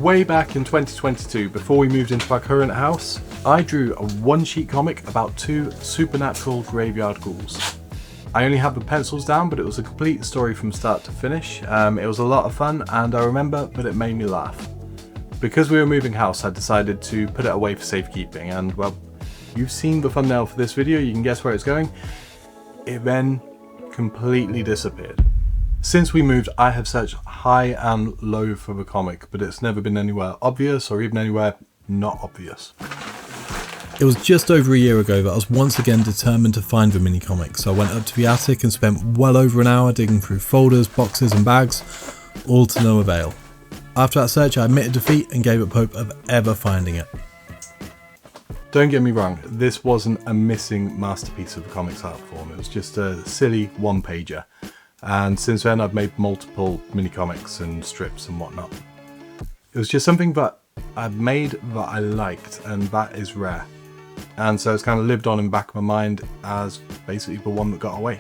Way back in 2022, before we moved into our current house, I drew a one-sheet comic about two supernatural graveyard ghouls. I only had the pencils down, but it was a complete story from start to finish. It was a lot of fun, and I remember that it made me laugh. Because we were moving house, I decided to put it away for safekeeping, and well, you've seen the thumbnail for this video, you can guess where it's going. It then completely disappeared. Since we moved, I have searched high and low for the comic, but it's never been anywhere obvious or even anywhere not obvious. It was just over a year ago that I was once again determined to find the mini-comic, so I went up to the attic and spent well over an hour digging through folders, boxes and bags, all to no avail. After that search, I admitted defeat and gave up hope of ever finding it. Don't get me wrong, this wasn't a missing masterpiece of the comics art form, it was just a silly one-pager. And since then I've made multiple mini-comics and strips and whatnot. It was just something that I've made that I liked, and that is rare. And so it's kind of lived on in the back of my mind as basically the one that got away.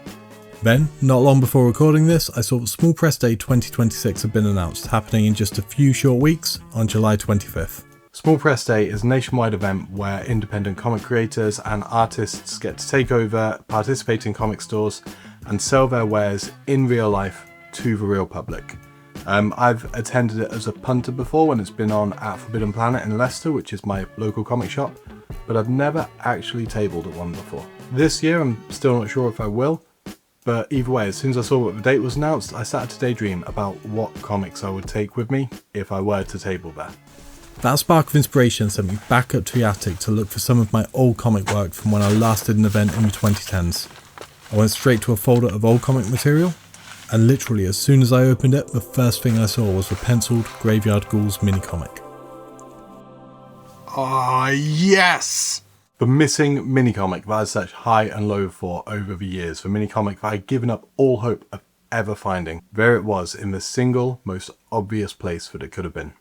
Then, not long before recording this, I saw that Small Press Day 2026 had been announced, happening in just a few short weeks on July 25th. Small Press Day is a nationwide event where independent comic creators and artists get to take over, participate in comic stores, and sell their wares in real life to the real public. I've attended it as a punter before when it's been on at Forbidden Planet in Leicester, which is my local comic shop, but I've never actually tabled at one before. This year I'm still not sure if I will, but either way, as soon as I saw what the date was announced, I started to daydream about what comics I would take with me if I were to table there. That spark of inspiration sent me back up to the attic to look for some of my old comic work from when I last did an event in the 2010s. I went straight to a folder of old comic material, and literally as soon as I opened it, the first thing I saw was the penciled Graveyard Ghouls mini-comic. Ah, yes! The missing mini-comic that I searched high and low for over the years, the mini-comic that I'd given up all hope of ever finding. There it was, in the single most obvious place that it could have been.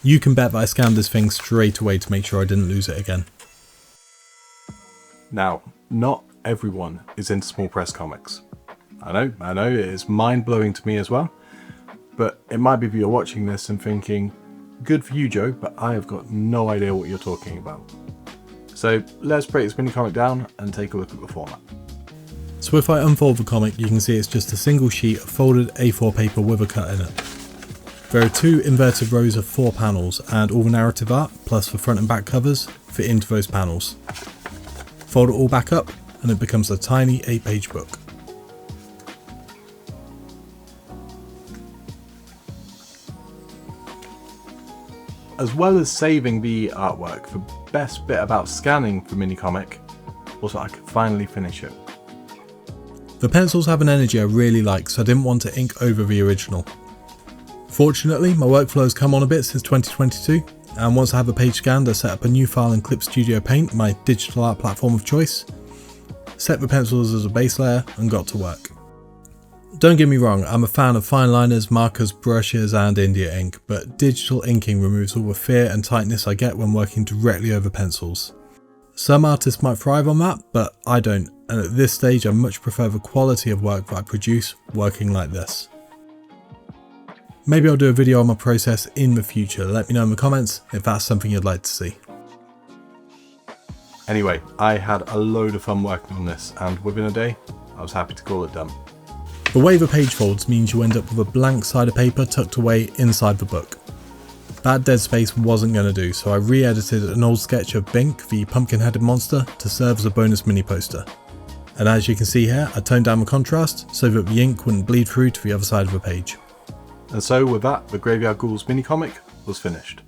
You can bet that I scanned this thing straight away to make sure I didn't lose it again. Now, not everyone is into small press comics. I know, it is mind-blowing to me as well, but it might be that you're watching this and thinking, good for you, Joe, but I have got no idea what you're talking about. So let's break this mini-comic down and take a look at the format. So if I unfold the comic, you can see it's just a single sheet of folded A4 paper with a cut in it. There are two inverted rows of 4 panels, and all the narrative art, plus the front and back covers, fit into those panels. Fold it all back up, and it becomes a tiny 8-page book. As well as saving the artwork, the best bit about scanning the mini-comic was that I could finally finish it. The pencils have an energy I really like, so I didn't want to ink over the original. Fortunately, my workflow has come on a bit since 2022, and once I have a page scanned, I set up a new file in Clip Studio Paint, my digital art platform of choice, set the pencils as a base layer, and got to work. Don't get me wrong, I'm a fan of fine liners, markers, brushes and India ink, but digital inking removes all the fear and tightness I get when working directly over pencils. Some artists might thrive on that, but I don't, and at this stage I much prefer the quality of work that I produce working like this. Maybe I'll do a video on my process in the future, let me know in the comments if that's something you'd like to see. Anyway, I had a load of fun working on this, and within a day, I was happy to call it done. The way the page folds means you end up with a blank side of paper tucked away inside the book. That dead space wasn't going to do, so I re-edited an old sketch of Bink, the pumpkin-headed monster, to serve as a bonus mini poster. And as you can see here, I toned down the contrast so that the ink wouldn't bleed through to the other side of the page. And so with that, the Graveyard Ghouls mini-comic was finished.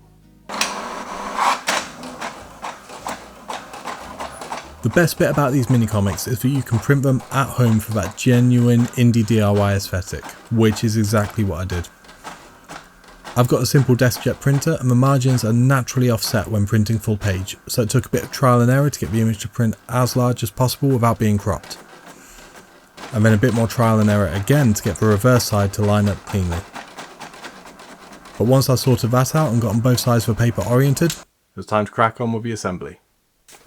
The best bit about these mini-comics is that you can print them at home for that genuine indie DIY aesthetic, which is exactly what I did. I've got a simple DeskJet printer and the margins are naturally offset when printing full page, so it took a bit of trial and error to get the image to print as large as possible without being cropped. And then a bit more trial and error again to get the reverse side to line up cleanly. But once I sorted that out and gotten both sides of the paper oriented, It was time to crack on with the assembly.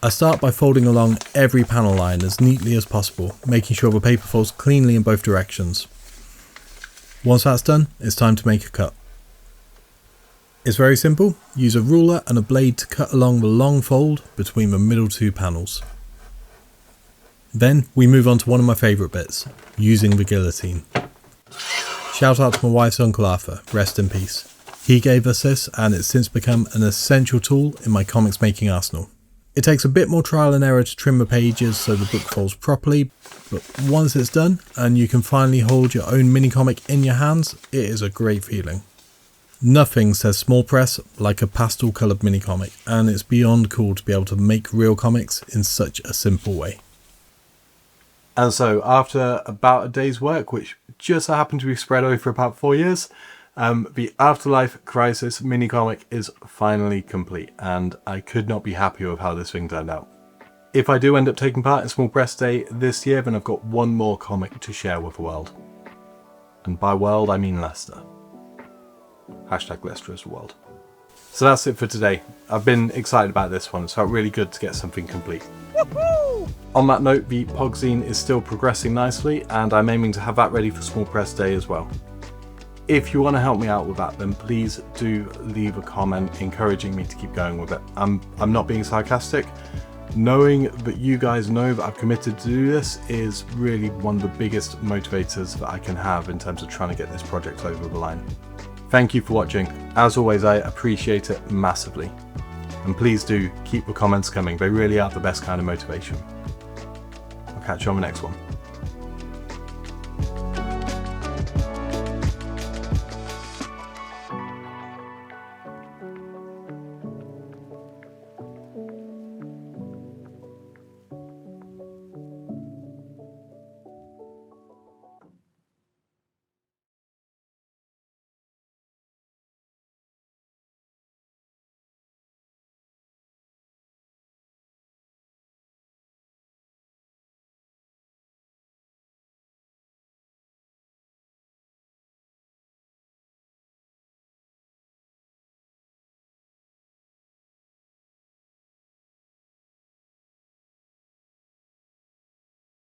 I start by folding along every panel line as neatly as possible, making sure the paper folds cleanly in both directions. Once that's done, it's time to make a cut. It's very simple. Use a ruler and a blade to cut along the long fold between the middle two panels. Then we move on to one of my favourite bits, using the guillotine. Shout out to my wife's Uncle Arthur, rest in peace. He gave us this and it's since become an essential tool in my comics making arsenal. It takes a bit more trial and error to trim the pages so the book folds properly, but once it's done and you can finally hold your own mini comic in your hands, it is a great feeling. Nothing says small press like a pastel coloured mini comic, and it's beyond cool to be able to make real comics in such a simple way. And so after about a day's work, which just so happened to be spread over about 4 years, the Afterlife Crisis mini comic is finally complete, and I could not be happier with how this thing turned out. If I do end up taking part in Small Press Day this year, then I've got one more comic to share with the world. And by world, I mean Leicester. Hashtag Leicester is the world. So that's it for today. I've been excited about this one. It's felt really good to get something complete. Woohoo! On that note, the POG zine is still progressing nicely, and I'm aiming to have that ready for Small Press Day as well. If you want to help me out with that, then please do leave a comment encouraging me to keep going with it. I'm not being sarcastic. Knowing that you guys know that I've committed to do this is really one of the biggest motivators that I can have in terms of trying to get this project over the line. Thank you for watching. As always, I appreciate it massively. And please do keep the comments coming. They really are the best kind of motivation. I'll catch you on the next one.